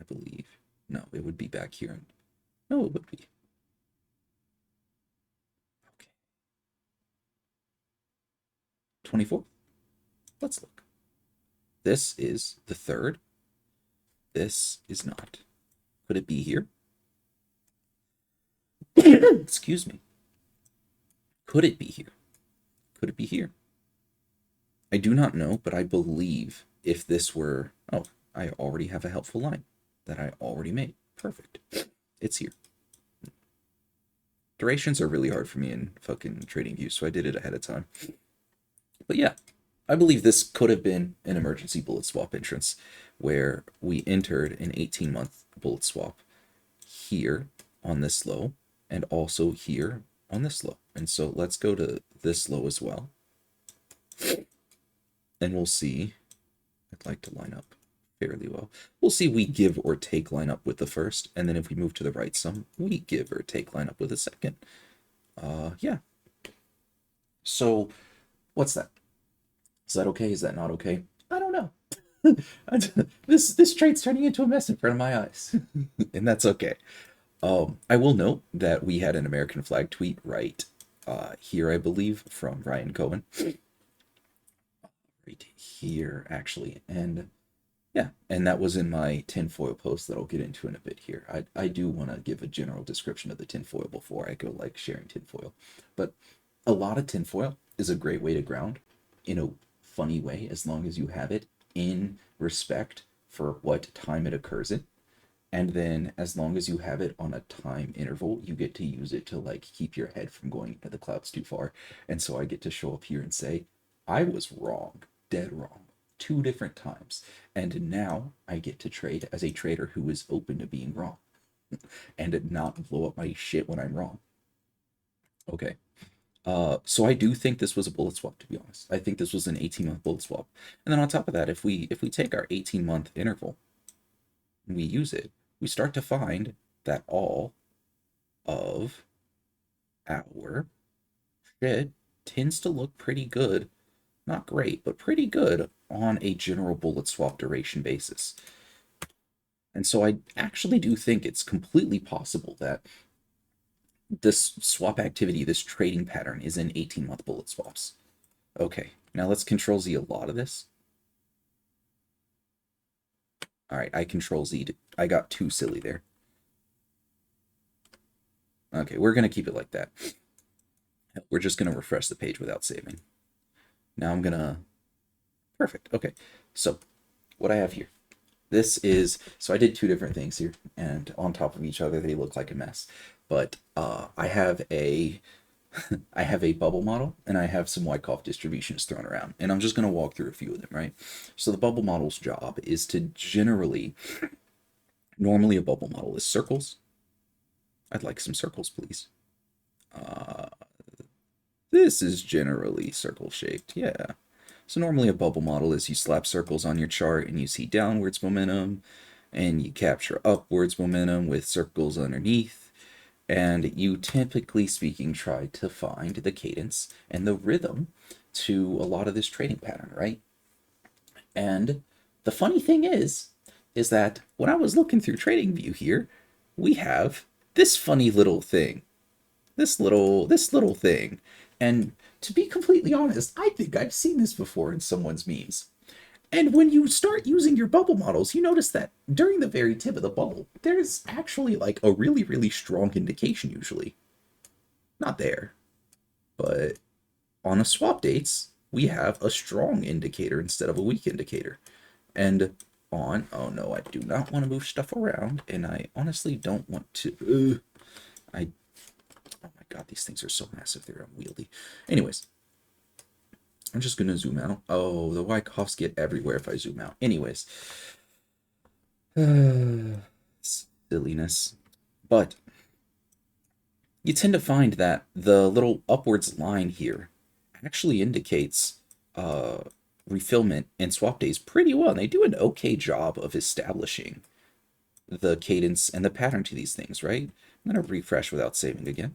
I believe. No, it would be back here. No, it would be. Okay. 24. Let's look. This is the third. This is not. Could it be here? Excuse me. Could it be here? Could it be here? I do not know, but I believe if this were... Oh, I already have a helpful line that I already made. Perfect. It's here. Durations are really hard for me in fucking TradingView, so I did it ahead of time. But yeah, I believe this could have been an emergency bullet swap entrance where we entered an 18-month bullet swap here on this low and also here on this low. And so let's go to this low as well. And we'll see. I'd like to line up fairly well. We'll see we give or take line up with the first, and then if we move to the right some, we give or take line up with the second. Yeah. So what's that? Is that okay? Is that not okay? I don't know. This trade's turning into a mess in front of my eyes. And that's okay. I will note that we had an American flag tweet right here, I believe, from Ryan Cohen. Right here, actually. And yeah, and that was in my tinfoil post that I'll get into in a bit here. I do want to give a general description of the tinfoil before I go like sharing tinfoil. But a lot of tinfoil is a great way to ground in a funny way as long as you have it in respect for what time it occurs in. And then as long as you have it on a time interval, you get to use it to like keep your head from going into the clouds too far. And so I get to show up here and say, I was wrong, dead wrong, 2 different times. And now I get to trade as a trader who is open to being wrong and not blow up my shit when I'm wrong. Okay. So I do think this was a bullet swap, to be honest. I think this was an 18-month bullet swap. And then on top of that, if we take our 18-month interval and we use it, we start to find that all of our shit tends to look pretty good. Not great, but pretty good on a general bullet swap duration basis. And so I actually do think it's completely possible that this swap activity, this trading pattern, is in 18-month bullet swaps. Okay, now let's Control Z a lot of this. All right, I Control Z. I got too silly there. Okay, we're going to keep it like that. We're just going to refresh the page without saving. Now I'm going to... Perfect. Okay, so what I have here. This is... So I did 2 different things here, and on top of each other, they look like a mess. But I have a... I have a bubble model, and I have some Wyckoff distributions thrown around. And I'm just going to walk through a few of them, right? So the bubble model's job is to generally... Normally a bubble model is circles. I'd like some circles, please. This is generally circle-shaped, yeah. So normally a bubble model is you slap circles on your chart and you see downwards momentum, and you capture upwards momentum with circles underneath, and you typically speaking try to find the cadence and the rhythm to a lot of this trading pattern, right? And the funny thing is that when I was looking through TradingView here, we have this funny little thing. This little thing. And to be completely honest, I think I've seen this before in someone's memes. And when you start using your bubble models, you notice that during the very tip of the bubble, there's actually like a really, really strong indication usually. Not there. But on a swap dates, we have a strong indicator instead of a weak indicator. And on, oh no, I do not want to move stuff around, and I honestly don't want to, oh my god, these things are so massive, they're unwieldy. Anyways, I'm just gonna zoom out. Oh, the Wyckoffs get everywhere if I zoom out. Anyways, silliness. But you tend to find that the little upwards line here actually indicates refillment and swap days pretty well. And they do an okay job of establishing the cadence and the pattern to these things, right? I'm going to refresh without saving again.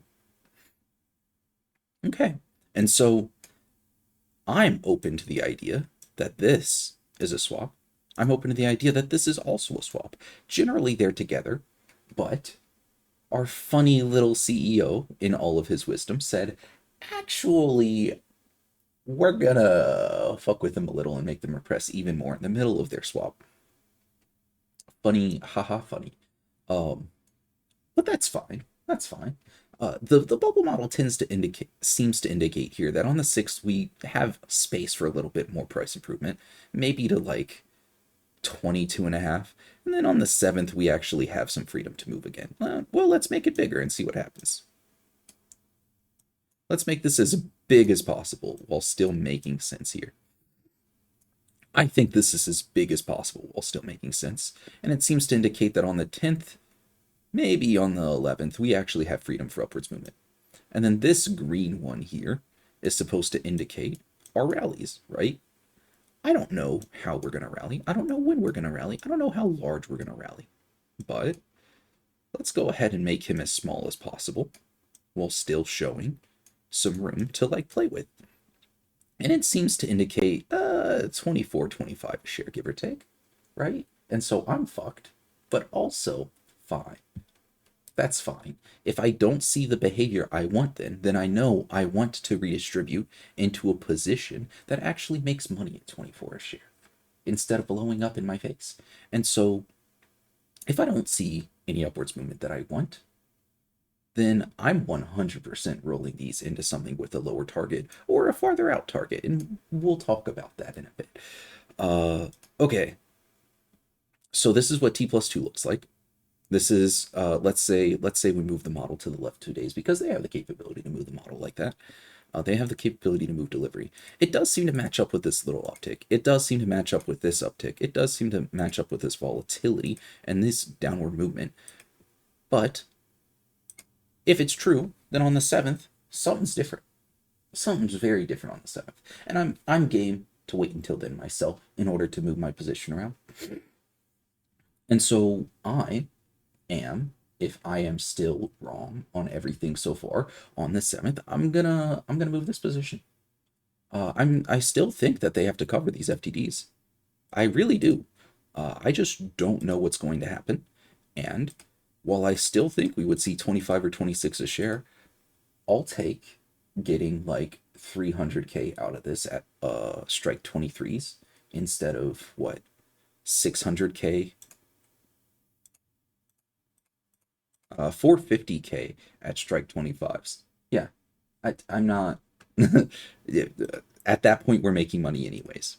Okay. And so I'm open to the idea that this is a swap. I'm open to the idea that this is also a swap. Generally, they're together, but our funny little CEO, in all of his wisdom, said, actually, we're gonna fuck with them a little and make them repress even more in the middle of their swap. Funny, haha, funny. Um, but that's fine. That's fine. The bubble model seems to indicate here that on the sixth we have space for a little bit more price improvement, maybe to like 22 and a half, and then on the seventh we actually have some freedom to move again. Well, let's make it bigger and see what happens. Let's make this as big as possible while still making sense here. I think this is as big as possible while still making sense, and it seems to indicate that on the 10th, maybe on the 11th, we actually have freedom for upwards movement. And then this green one here is supposed to indicate our rallies, right? I don't know how we're going to rally. I don't know when we're going to rally. I don't know how large we're going to rally. But let's go ahead and make him as small as possible while still showing some room to like play with. And it seems to indicate 24, 25 a share, give or take, right? And so I'm fucked, but also fine. That's fine. If I don't see the behavior I want, then I know I want to redistribute into a position that actually makes money at 24 a share instead of blowing up in my face. And so if I don't see any upwards movement that I want, then I'm 100% rolling these into something with a lower target or a farther out target, and we'll talk about that in a bit. Okay, so this is what T plus 2 looks like. This is, let's say we move the model to the left 2 days because they have the capability to move the model like that. They have the capability to move delivery. It does seem to match up with this little uptick. It does seem to match up with this uptick. It does seem to match up with this volatility and this downward movement. But if it's true, then on the 7th, something's different. Something's very different on the 7th. And I'm game to wait until then myself in order to move my position around. And so I am, if I am still wrong on everything so far on the 7th, I'm gonna move this position. I still think that they have to cover these FTDs. I really do. I just don't know what's going to happen. And while I still think we would see 25 or 26 a share, I'll take getting like 300k out of this at strike 23s instead of what, 600k, 450k at strike 25s. Yeah, I'm not. At that point, we're making money anyways.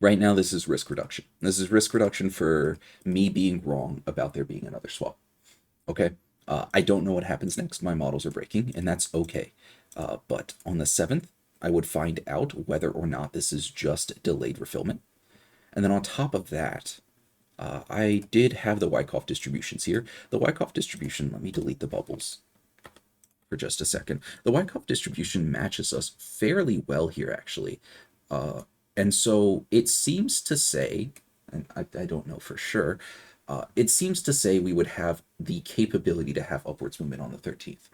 Right now, this is risk reduction. This is risk reduction for me being wrong about there being another swap. Okay. I don't know what happens next. My models are breaking, and that's okay. But on the 7th, I would find out whether or not this is just delayed refillment. And then on top of that, I did have the Wyckoff distributions here. The Wyckoff distribution, let me delete the bubbles for just a second. The Wyckoff distribution matches us fairly well here, actually. And so it seems to say, and I don't know for sure, it seems to say we would have the capability to have upwards movement on the 13th,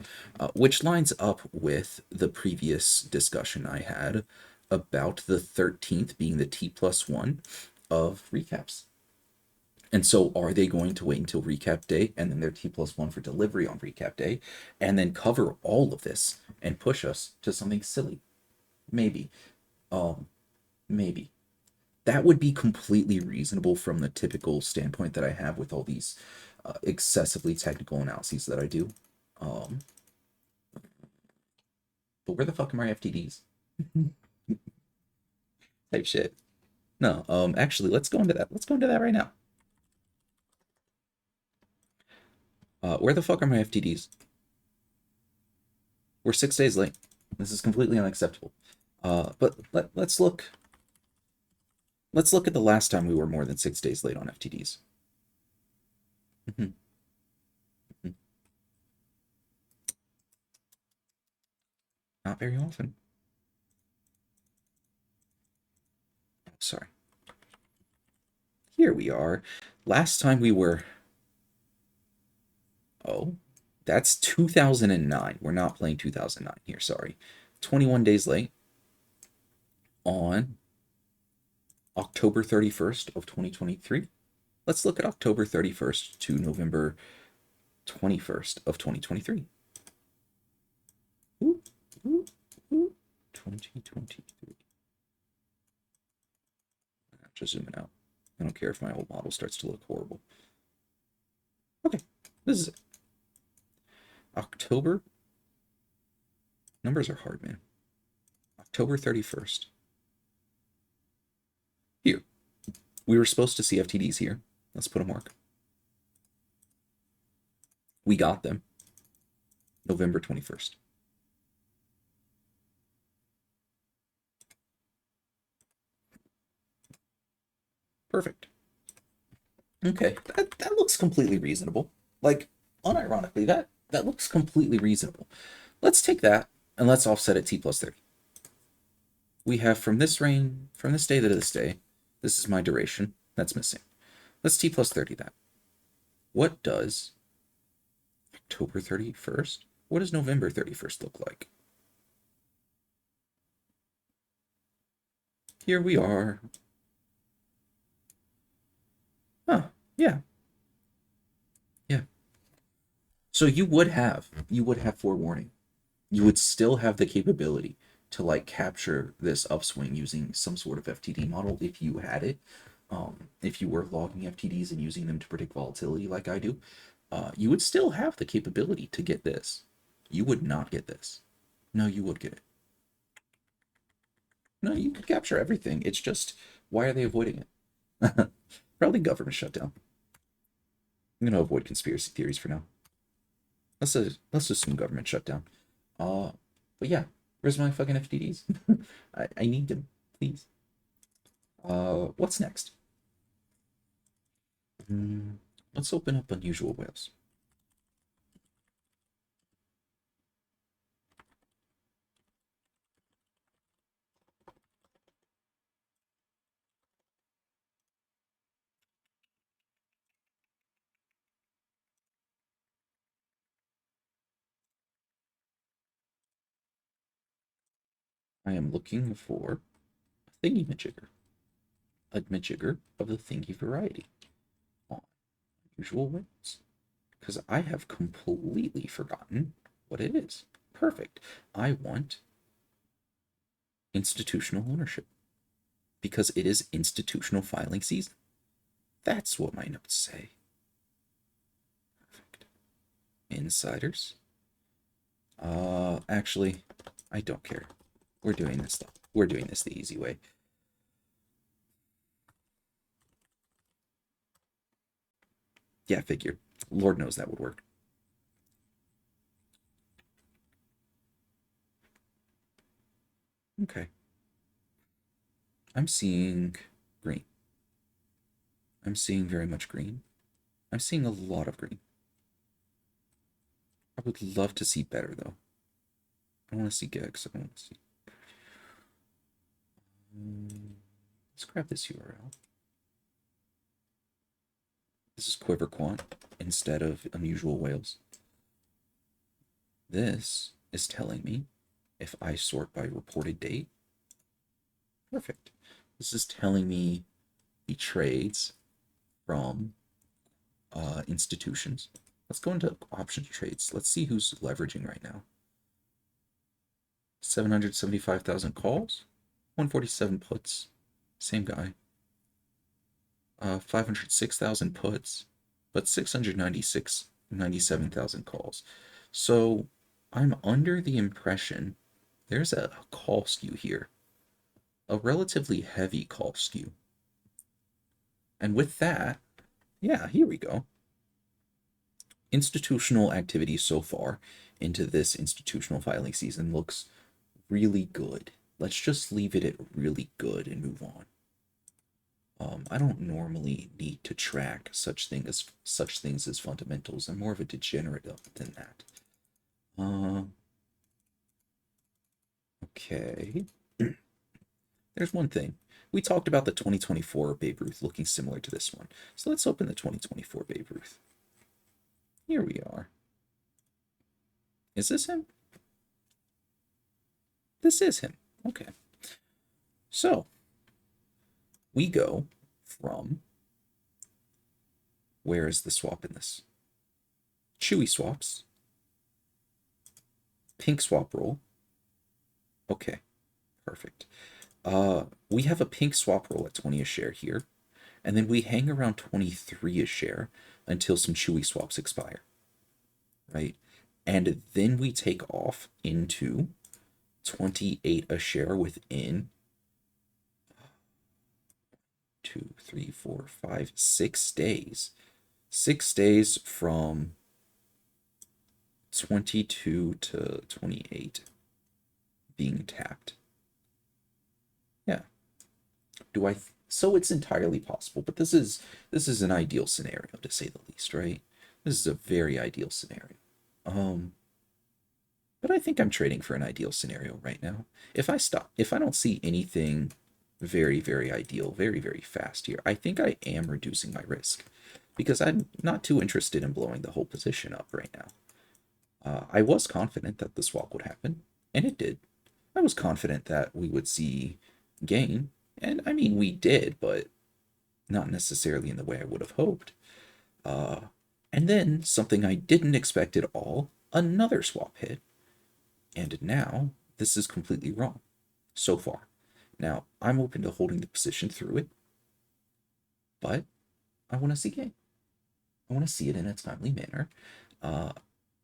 which lines up with the previous discussion I had about the 13th being the T plus 1 of recaps. And so are they going to wait until recap day and then their T plus 1 for delivery on recap day and then cover all of this and push us to something silly? Maybe. Maybe. That would be completely reasonable from the typical standpoint that I have with all these excessively technical analyses that I do. But where the fuck are my FTDs? Type shit. No, actually, let's go into that. Let's go into that right now. Where the fuck are my FTDs? We're 6 days late. This is completely unacceptable. But let's look. Let's look at the last time we were more than 6 days late on FTDs. Not very often. Oh, sorry. Here we are. Last time we were... Oh, that's 2009. We're not playing 2009 here, sorry. 21 days late on October 31st of 2023. Let's look at October 31st to November 21st of 2023. Ooh, ooh, ooh. 2023. Just zooming out. I don't care if my old model starts to look horrible. Okay, this is it. October. Numbers are hard, man. October 31st. Here. We were supposed to see FTDs here. Let's put a mark. We got them. November 21st. Perfect. Okay, that looks completely reasonable. Like, unironically, that looks completely reasonable. Let's take that and let's offset it t plus 30. We have from this day to this day, this is my duration, that's missing. Let's t plus 30 that. What does October 31st? What does November 31st look like? Here we are. Huh, yeah. Yeah. So you would have forewarning. You would still have the capability to like capture this upswing using some sort of FTD model if you had it. If you were logging FTDs and using them to predict volatility like I do, you would still have the capability to get this. You would not get this. No, you would get it. No, you could capture everything. It's just, why are they avoiding it? Probably government shutdown. I'm gonna avoid conspiracy theories for now. Let's assume government shutdown. But yeah, where's my fucking FTDs? I need them, please. What's next? Let's open up unusual whales. I am looking for a thingy-majigger. A majigger of the thingy variety. On unusual whales. Because I have completely forgotten what it is. Perfect. I want institutional ownership. Because it is institutional filing season. That's what my notes say. Perfect. Insiders. Actually, I don't care. We're doing this though. We're doing this the easy way. Yeah, figure. Lord knows that would work. Okay. I'm seeing green. I'm seeing very much green. I'm seeing a lot of green. I would love to see better though. I want to see gigs. I want to see. Let's grab this URL. This is Quiver Quant instead of unusual whales. This is telling me if I sort by reported date. Perfect. This is telling me the trades from institutions. Let's go into option trades. Let's see who's leveraging right now. 775,000 calls, 147 puts. Same guy. 506,000 puts, but 97,000 calls. So I'm under the impression there's a call skew here, a relatively heavy call skew. And with that, yeah, here we go. Institutional activity so far into this institutional filing season looks really good. Let's just leave it at really good and move on. I don't normally need to track such things as fundamentals. I'm more of a degenerate than that. Okay. There's one thing. We talked about the 2024 Babe Ruth looking similar to this one. So let's open the 2024 Babe Ruth. Here we are. Is this him? This is him. Okay. So, we go from, where is the swap in this? Chewy swaps, pink swap roll. Okay, perfect. We have a pink swap roll at 20 a share here, and then we hang around 23 a share until some chewy swaps expire, right? And then we take off into 28 a share within 6 days. 6 days from 22 to 28 being tapped. Yeah. So it's entirely possible, but this is an ideal scenario to say the least, right? This is a very ideal scenario. Um, but I think I'm trading for an ideal scenario right now. If I don't see anything very, very ideal, very, very fast here, I think I am reducing my risk because I'm not too interested in blowing the whole position up right now. I was confident that the swap would happen, and it did. I was confident that we would see gain, and I mean, we did, but not necessarily in the way I would have hoped. Uh, and then something I didn't expect at all, another swap hit, and now this is completely wrong so far. Now, I'm open to holding the position through it, but I want to see gain. I want to see it in a timely manner. Uh,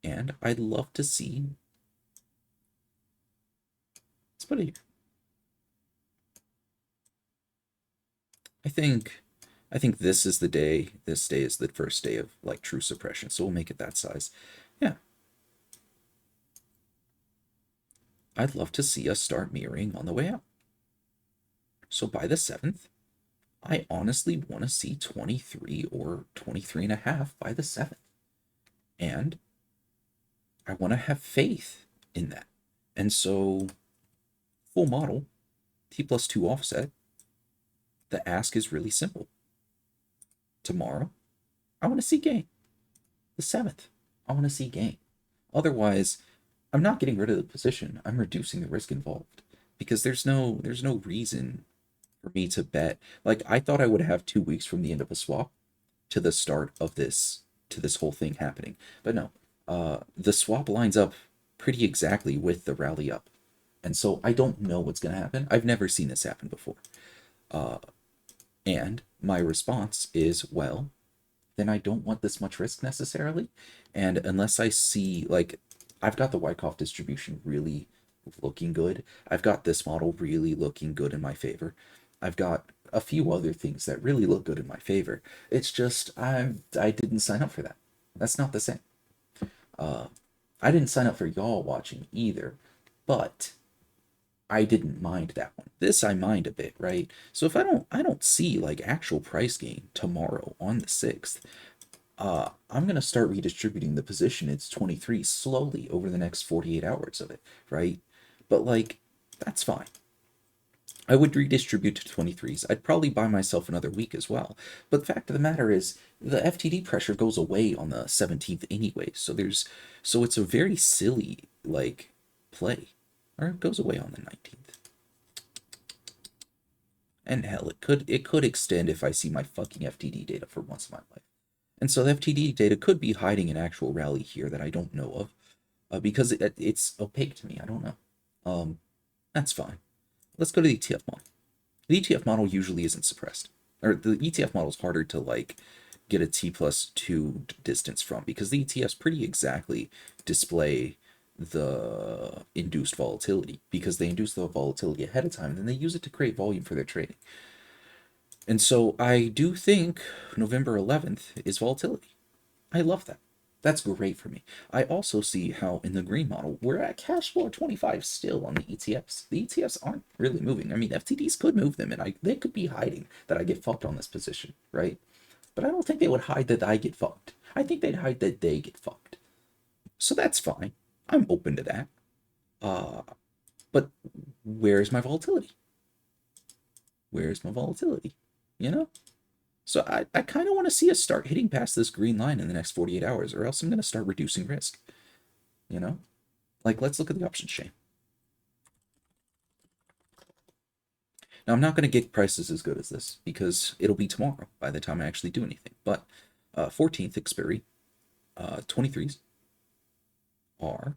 and I'd love to see. Let's put it here. I think I think this is the day. This day is the first day of like true suppression. So we'll make it that size. Yeah. I'd love to see us start mirroring on the way out. So by the 7th, I honestly want to see 23 or 23 and a half by the 7th. And I want to have faith in that. And so, full model, T+2 offset, the ask is really simple. Tomorrow, I want to see gain. The 7th, I want to see gain. Otherwise, I'm not getting rid of the position. I'm reducing the risk involved because there's no reason for me to bet. Like I thought I would have 2 weeks from the end of a swap to the start of this whole thing happening. But no, the swap lines up pretty exactly with the rally up. And so I don't know what's going to happen. I've never seen this happen before. And my response is, well, then I don't want this much risk necessarily. And unless I see, like, I've got the Wyckoff distribution really looking good. I've got this model really looking good in my favor. I've got a few other things that really look good in my favor. It's just I didn't sign up for that. That's not the same. I didn't sign up for y'all watching either, but I didn't mind that one. This I mind a bit, right? So if I don't see like actual price gain tomorrow on the 6th, I'm gonna start redistributing the position. It's 23 slowly over the next 48 hours of it, right? But like that's fine. I would redistribute to 23s. I'd probably buy myself another week as well. But the fact of the matter is, the FTD pressure goes away on the 17th anyway. So it's a very silly like play, or it goes away on the 19th. And hell, it could extend if I see my fucking FTD data for once in my life. And so the FTD data could be hiding an actual rally here that I don't know of, because it's opaque to me. I don't know. That's fine. Let's go to the ETF model. The ETF model usually isn't suppressed, or the ETF model is harder to like get a T+2 distance from because the ETFs pretty exactly display the induced volatility because they induce the volatility ahead of time and then they use it to create volume for their trading. And so I do think November 11th is volatility. I love that. That's great for me. I also see how in the green model, we're at cash floor 25 still on the ETFs. The ETFs aren't really moving. I mean, FTDs could move them, and they could be hiding that I get fucked on this position, right? But I don't think they would hide that I get fucked. I think they'd hide that they get fucked. So that's fine. I'm open to that. Uh, but where's my volatility? Where's my volatility? You know? So I kind of want to see us start hitting past this green line in the next 48 hours, or else I'm going to start reducing risk. You know? Like, let's look at the options chain. Now, I'm not going to get prices as good as this because it'll be tomorrow by the time I actually do anything. But 14th expiry, 23s are,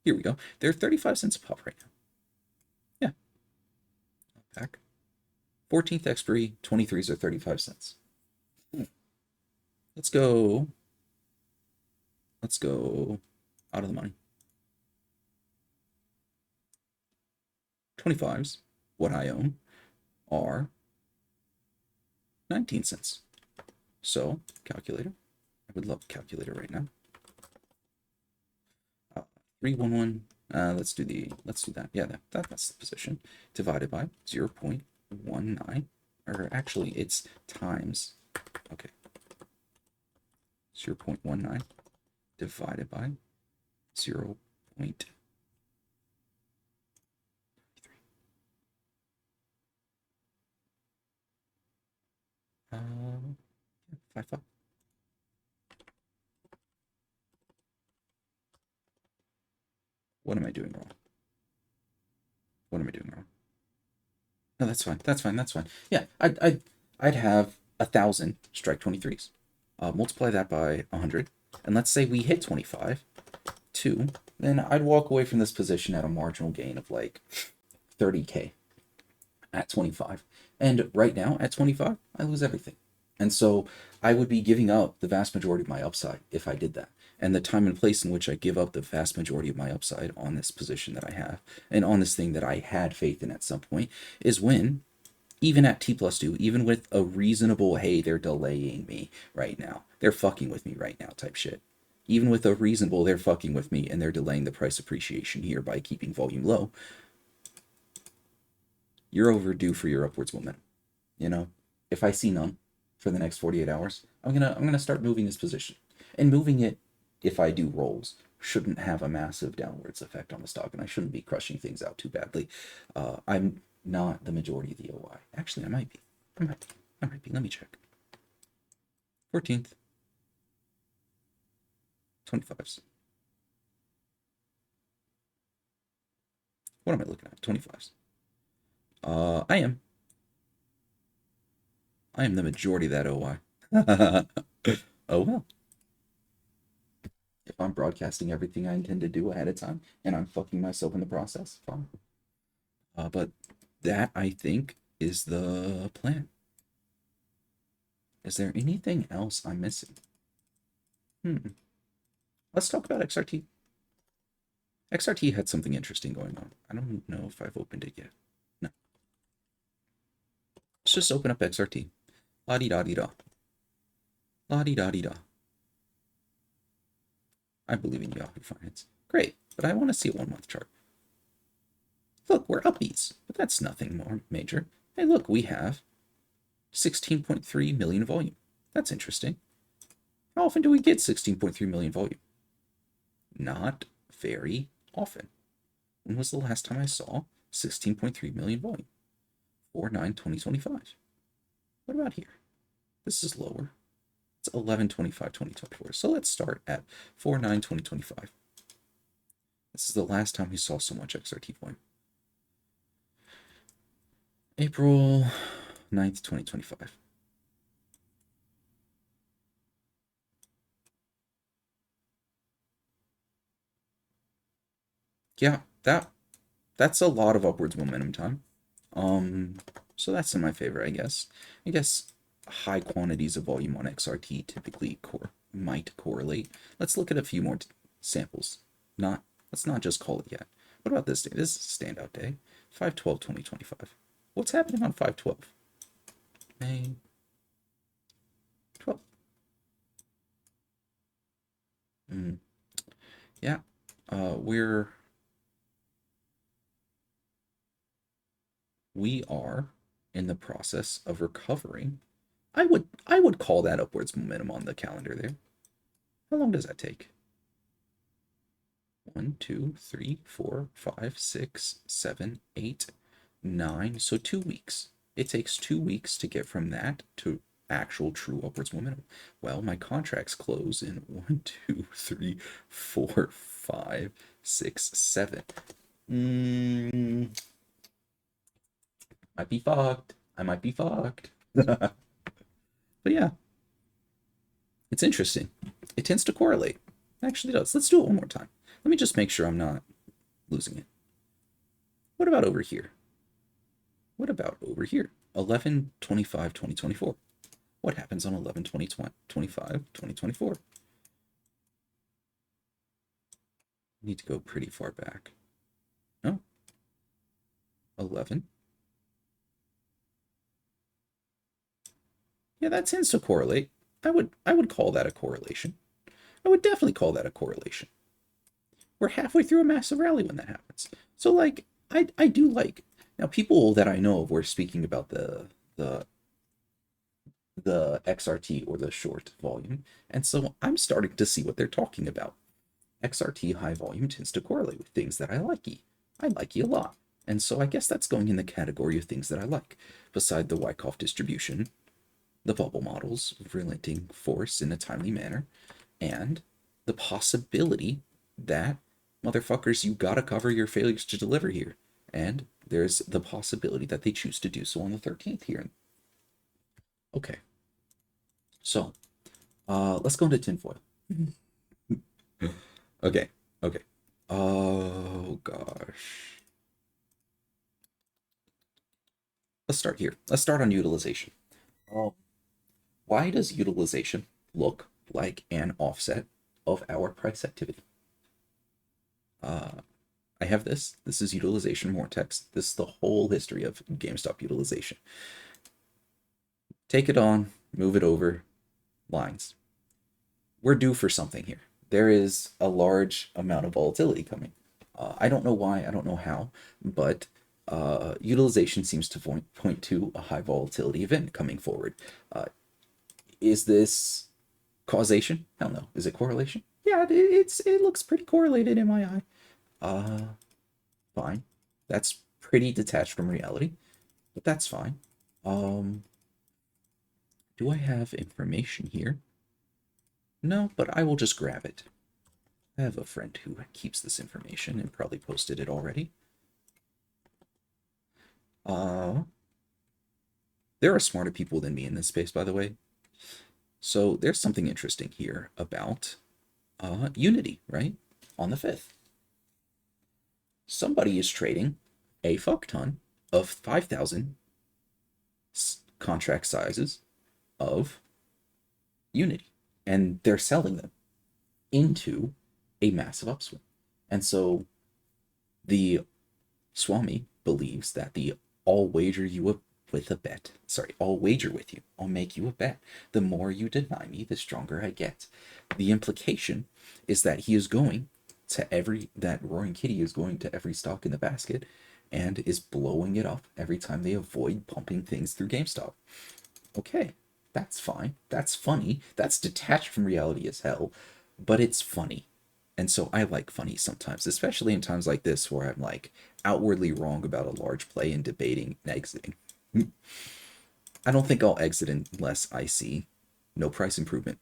here we go. They're 35 cents a pop right now. Yeah, back. 14th expiry, 23s are 35 cents. Let's go. Let's go out of the money. 25s, what I own, are 19 cents. So, calculator. I would love a calculator right now. 311. Let's do that. Yeah, that's the position. Divided by 0.19. Or actually, it's times. Okay. 0.19 divided by 0.3. 5. What am I doing wrong? What am I doing wrong? No, that's fine. That's fine. That's fine. Yeah, I'd have 1,000 strike 23s. Multiply that by 100, and let's say we hit 25, 2. Then I'd walk away from this position at a marginal gain of like 30K at 25. And right now at 25, I lose everything. And so I would be giving up the vast majority of my upside if I did that. And the time and place in which I give up the vast majority of my upside on this position that I have and on this thing that I had faith in at some point is when, even at T+2, even with a reasonable, hey, they're delaying me right now, they're fucking with me right now type shit. Even with a reasonable, they're fucking with me and they're delaying the price appreciation here by keeping volume low, you're overdue for your upwards momentum. You know, if I see none for the next 48 hours, I'm gonna start moving this position. And moving it, if I do rolls, shouldn't have a massive downwards effect on the stock, and I shouldn't be crushing things out too badly. I'm not the majority of the OI. Actually, I might be. I might be. Let me check. 14th. 25s. What am I looking at? 25s. I am. I am the majority of that OI. Oh well. If I'm broadcasting everything I intend to do ahead of time and I'm fucking myself in the process, fine. But that, I think, is the plan. Is there anything else I'm missing? Let's talk about XRT. XRT had something interesting going on. I don't know if I've opened it yet. No. Let's just open up XRT. La-di-da-di-da. La-di-da-di-da. I believe in Yahoo Finance. Great, but I want to see a 1-month chart. Look, we're uppies, but that's nothing more major. Hey, look, we have 16.3 million volume. That's interesting. How often do we get 16.3 million volume? Not very often. When was the last time I saw 16.3 million volume? 4/9/2025. What about here? This is lower. It's 11/25/2024. So let's start at 4/9/2025. This is the last time we saw so much XRT volume. April 9th, 2025. Yeah, that's a lot of upwards momentum time. So that's in my favor, I guess. I guess high quantities of volume on XRT typically might correlate. Let's look at a few more samples. Let's not just call it yet. What about this day? This is a standout day. 5/12/2025. What's happening on 5/12? May 12th. Yeah. We are in the process of recovering. I would call that upwards momentum on the calendar there. How long does that take? 1, 2, 3, 4, 5, 6, 7, 8, 9. So 2 weeks. It takes 2 weeks to get from that to actual true upwards momentum. Well, my contracts close in 1, 2, 3, 4, 5, 6, 7. Might be fucked. I might be fucked. But yeah, it's interesting. It tends to correlate. It actually does. Let's do it one more time. Let me just make sure I'm not losing it. What about over here? What about over here? 11/25/2024. What happens on 11/25/2024? Need to go pretty far back. No. 11. Yeah, that tends to correlate. I would call that a correlation. I would definitely call that a correlation. We're halfway through a massive rally when that happens. So like I do like now people that I know of were speaking about the the XRT or the short volume. And so I'm starting to see what they're talking about. XRT high volume tends to correlate with things that I like. I like a lot. And so I guess that's going in the category of things that I like. Beside the Wyckoff distribution, the bubble models, relenting force in a timely manner, and the possibility that motherfuckers, you gotta cover your failures to deliver here. And there's the possibility that they choose to do so on the 13th here. Okay. So, let's go into tinfoil. Okay, okay. Oh gosh. Let's start here. Let's start on utilization. Oh, why does utilization look like an offset of our price activity? Uh, I have this. This is utilization vortex. This is the whole history of GameStop utilization. Take it on, move it over, lines. We're due for something here. There is a large amount of volatility coming. I don't know why, I don't know how, but utilization seems to point to a high volatility event coming forward. Is this causation? Hell no. Is it correlation? Yeah, it looks pretty correlated in my eye. Fine. That's pretty detached from reality, but that's fine. Do I have information here? No, but I will just grab it. I have a friend who keeps this information and probably posted it already. There are smarter people than me in this space, by the way. So there's something interesting here about Unity, right? On the 5th. Somebody is trading a fuck ton of 5,000 contract sizes of Unity, and they're selling them into a massive upswing. And so the Swami believes that the I'll wager you with a bet. Sorry, I'll wager with you. I'll make you a bet. The more you deny me, the stronger I get. The implication is that he is going to that Roaring Kitty is going to every stock in the basket and is blowing it up every time they avoid pumping things through GameStop. Okay, that's fine. That's funny. That's detached from reality as hell, but it's funny. And so I like funny sometimes, especially in times like this where I'm like outwardly wrong about a large play and debating and exiting. I don't think I'll exit unless I see no price improvement.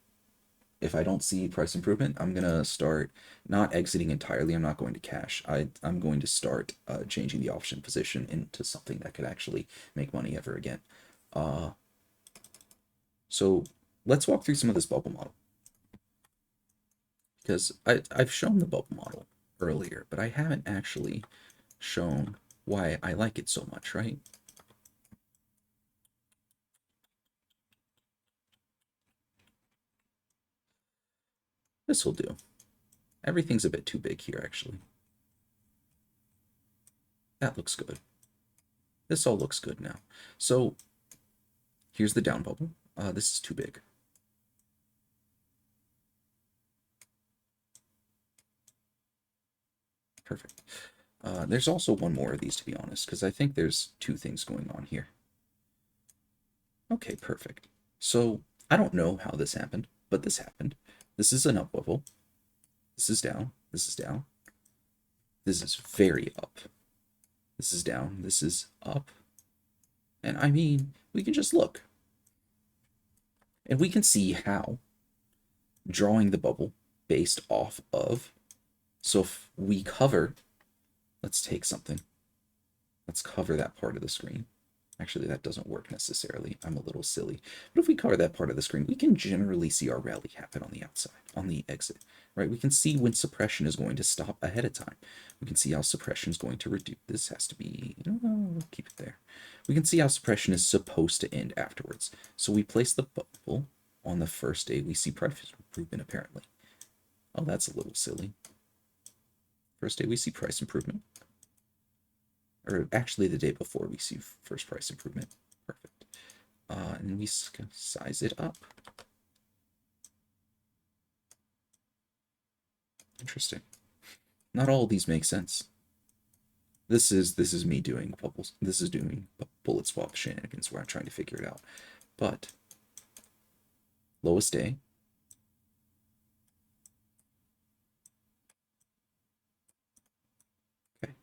If I don't see price improvement, I'm gonna start not exiting entirely. I'm not going to cash. I'm going to start changing the option position into something that could actually make money ever again. So let's walk through some of this bubble model, because I've shown the bubble model earlier, but I haven't actually shown why I like it so much, right? This will do. Everything's a bit too big here, actually. That looks good. This all looks good now. So here's the down bubble. This is too big. Perfect. There's also one more of these, to be honest, because I think there's two things going on here. Okay, perfect. So I don't know how this happened, but this happened. This is an up bubble. This is down. This is down. This is very up. This is down. This is up. And I mean, we can just look. And we can see how drawing the bubble based off of. So if we cover, let's take something. Let's cover that part of the screen. Actually, that doesn't work necessarily. I'm a little silly. But if we cover that part of the screen, we can generally see our rally happen on the outside, on the exit, right? We can see when suppression is going to stop ahead of time. We can see how suppression is going to reduce. This has to be, keep it there. We can see how suppression is supposed to end afterwards. So we place the bubble on the first day. We see price improvement apparently. Oh, that's a little silly. First day we see price improvement. Or actually the day before we see first price improvement. Perfect. And then we size it up. Interesting. Not all of these make sense. This is me doing bubbles. This is doing bullet swap shenanigans where I'm trying to figure it out. But lowest day. Okay.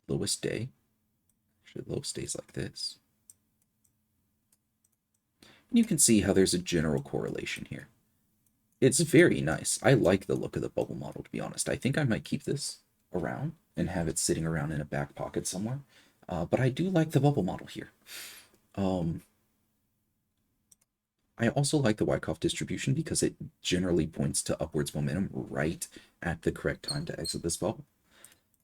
Lowest day. Actually, lowest days like this. And you can see how there's a general correlation here. It's very nice. I like the look of the bubble model, to be honest. I think I might keep this around and have it sitting around in a back pocket somewhere. But I do like the bubble model here. I also like the Wyckoff distribution because it generally points to upwards momentum right at the correct time to exit this bubble.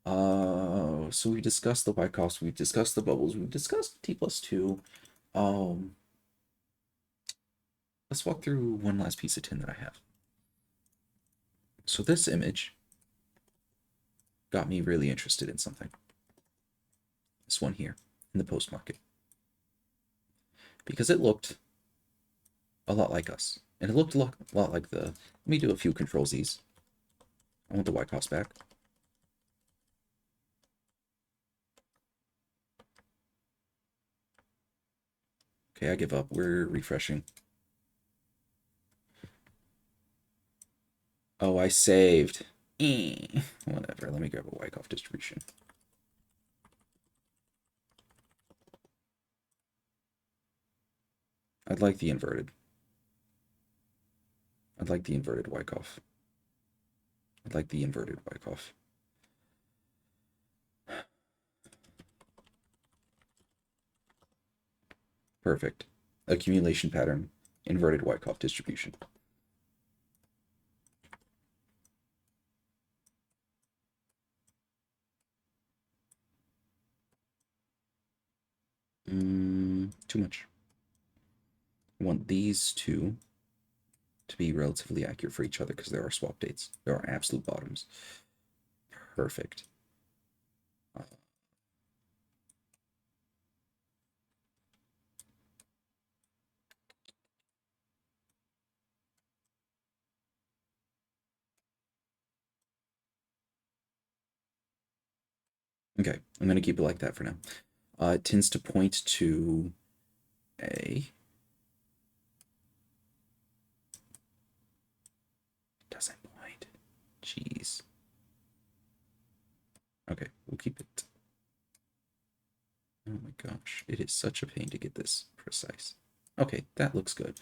So we discussed the Wyckoffs, we've discussed the bubbles, we've discussed T+2. Let's walk through one last piece of tin that I have. So this image got me really interested in something. This one here in the post market. Because it looked a lot like us. And it looked a lot like the... Let me do a few control Z's. I want the Wyckoffs back. Okay, I give up. We're refreshing. Oh, I saved. Whatever. Let me grab a Wyckoff distribution. I'd like the inverted. I'd like the inverted Wyckoff. I'd like the inverted Wyckoff. Perfect. Accumulation pattern. Inverted Wyckoff distribution. Too much. I want these two to be relatively accurate for each other because there are swap dates. There are absolute bottoms. Perfect. Okay, I'm going to keep it like that for now. It tends to point to a... Doesn't point. Jeez. Okay, we'll keep it. Oh my gosh, it is such a pain to get this precise. Okay, that looks good.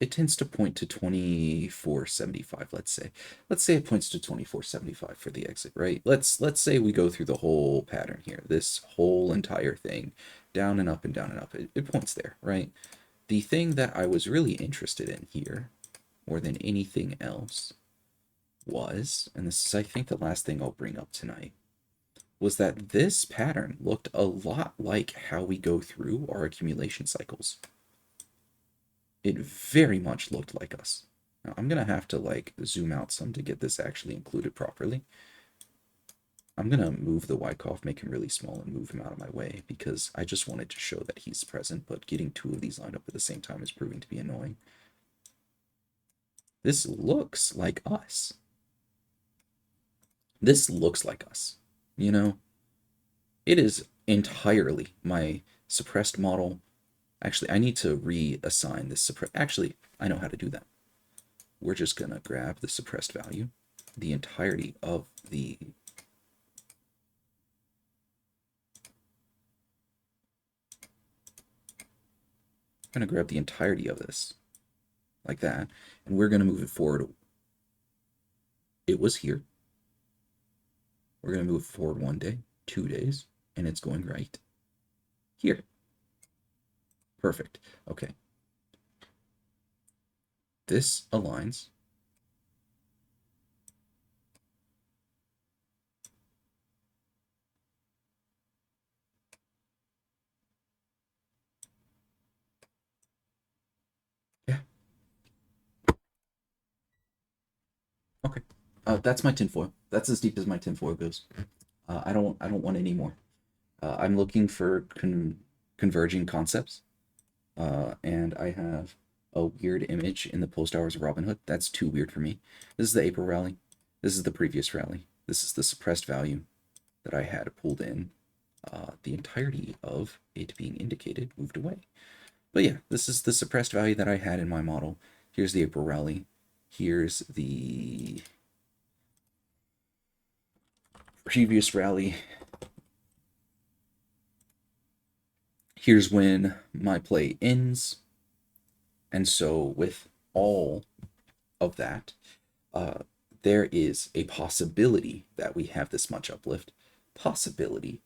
It tends to point to 2475, let's say. Let's say it points to 2475 for the exit, right? Let's say we go through the whole pattern here, this whole entire thing, down and up and down and up. It points there, right? The thing that I was really interested in here, more than anything else, was, and this is I think the last thing I'll bring up tonight, was that this pattern looked a lot like how we go through our accumulation cycles. It very much looked like us. Now, I'm going to have to like zoom out some to get this actually included properly. I'm going to move the Wyckoff, make him really small, and move him out of my way because I just wanted to show that he's present, but getting two of these lined up at the same time is proving to be annoying. This looks like us. This looks like us, you know? It is entirely my suppressed model. Actually, I need to reassign this suppressed. Actually, I know how to do that. We're just going to grab the suppressed value, the entirety of the... I'm going to grab the entirety of this, like that, and we're going to move it forward. It was here. We're going to move forward 1 day, 2 days, and it's going right here. Perfect. Okay. This aligns. Yeah. Okay. That's my tinfoil. That's as deep as my tinfoil goes. I don't want any more. I'm looking for converging concepts. And I have a weird image in the post hours of Robinhood. That's too weird for me. This is the April rally. This is the previous rally. This is the suppressed value that I had pulled in. The entirety of it being indicated moved away. But yeah, this is the suppressed value that I had in my model. Here's the April rally. Here's the previous rally. Here's when my play ends. And so with all of that, there is a possibility that we have this much uplift. Possibility.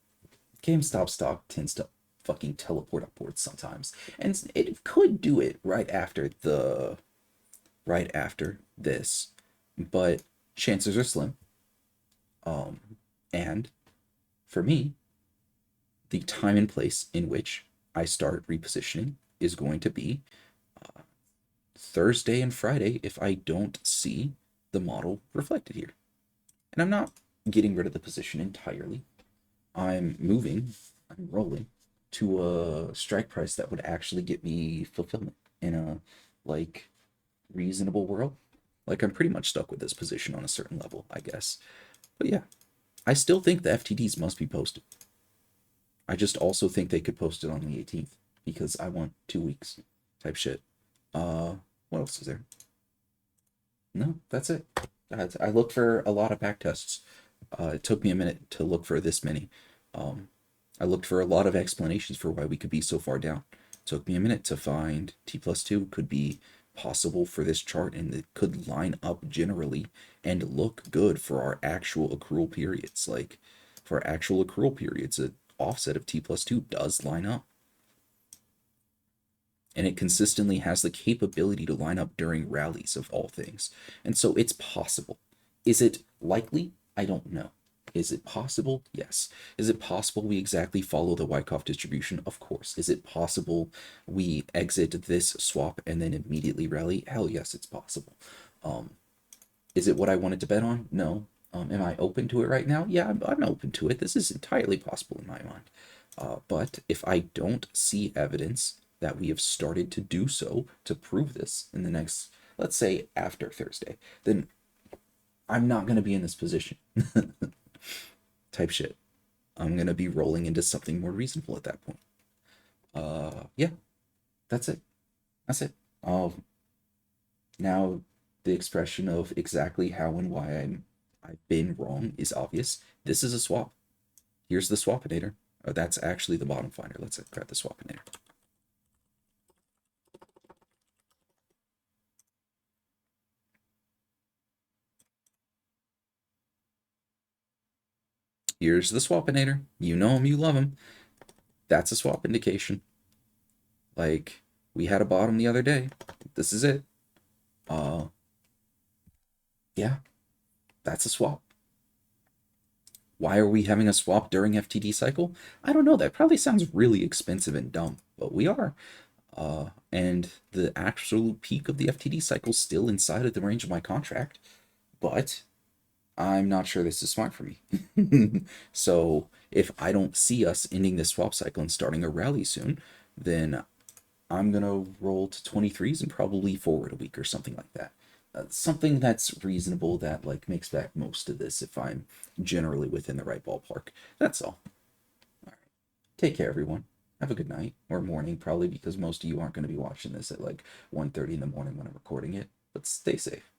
GameStop stock tends to fucking teleport upwards sometimes, and it could do it right after this, but chances are slim. And for me, the time and place in which I start repositioning is going to be Thursday and Friday if I don't see the model reflected here. And I'm not getting rid of the position entirely. I'm rolling to a strike price that would actually get me fulfillment in a like reasonable world. Like I'm pretty much stuck with this position on a certain level, I guess. But yeah, I still think the FTDs must be posted. I just also think they could post it on the 18th because I want 2 weeks type shit. What else is there? No, that's it. I looked for a lot of back tests. It took me a minute to look for this many. I looked for a lot of explanations for why we could be so far down. It took me a minute to find T+2 could be possible for this chart and it could line up generally and look good for our actual accrual periods. Like for our actual accrual periods, an offset of T+2 does line up. And it consistently has the capability to line up during rallies of all things. And so it's possible. Is it likely? I don't know. Is it possible? Yes. Is it possible we exactly follow the Wyckoff distribution? Of course. Is it possible we exit this swap and then immediately rally? Hell yes, it's possible. Is it what I wanted to bet on? No. Am I open to it right now? Yeah, I'm open to it. This is entirely possible in my mind. But if I don't see evidence that we have started to do so to prove this in the next, let's say after Thursday, then I'm not going to be in this position type shit. I'm going to be rolling into something more reasonable at that point. Yeah, that's it. That's it. Now the expression of exactly how and why I've been wrong is obvious. This is a swap. Here's the swapinator. Oh, that's actually the bottom finder. Let's grab the swapinator. Here's the swapinator. You know him, you love him. That's a swap indication. Like, we had a bottom the other day. This is it. Yeah, that's a swap. Why are we having a swap during FTD cycle? I don't know. That probably sounds really expensive and dumb, but we are. And the actual peak of the FTD cycle is still inside of the range of my contract, but I'm not sure this is smart for me. So if I don't see us ending this swap cycle and starting a rally soon, then I'm gonna roll to 23s and probably forward a week or something like that. Something that's reasonable that like makes back most of this if I'm generally within the right ballpark. That's all. All right. Take care, everyone. Have a good night or morning, probably because most of you aren't going to be watching this at like 1:30 in the morning when I'm recording it. But stay safe.